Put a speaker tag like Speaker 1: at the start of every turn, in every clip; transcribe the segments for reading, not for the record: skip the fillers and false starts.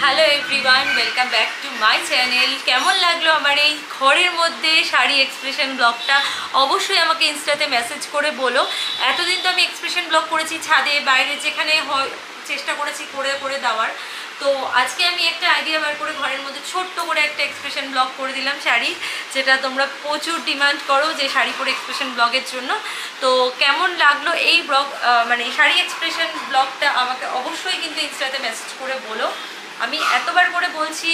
Speaker 1: Hello everyone, welcome back to my channel. কেমন লাগলো আমার এই ঘরের মধ্যে শাড়ি এক্সপ্রেশন ব্লগটা? অবশ্যই আমাকে ইনস্টাতে মেসেজ করে বলো। এতদিন তো আমি এক্সপ্রেশন ব্লগ করেছি ছাদে, বাইরে, যেখানে হয় চেষ্টা করেছি করে করে দেওয়ার। তো আজকে আমি একটা আইডিয়া বার করে ঘরের মধ্যে ছোট্ট করে একটা এক্সপ্রেশন ব্লগ করে দিলাম শাড়ি, যেটা তোমরা প্রচুর ডিমান্ড করো যে শাড়ি পরে এক্সপ্রেশন ব্লগের জন্য। তো কেমন লাগলো এই ব্লগ, মানে শাড়ি এক্সপ্রেশন ব্লগটা আমাকে অবশ্যই কিন্তু ইনস্টাতে মেসেজ করে বলো। আমি এতবার করে বলছি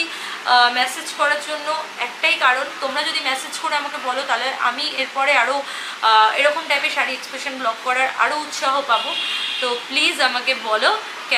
Speaker 1: মেসেজ করার জন্য, একটাই কারণ, তোমরা যদি মেসেজ করে আমাকে বলো তাহলে আমি এরপরে আরও এরকম টাইপের শাড়ি এক্সপ্রেশন ব্লগ করার আরও উৎসাহ পাবো। তো প্লিজ আমাকে বলো কেমন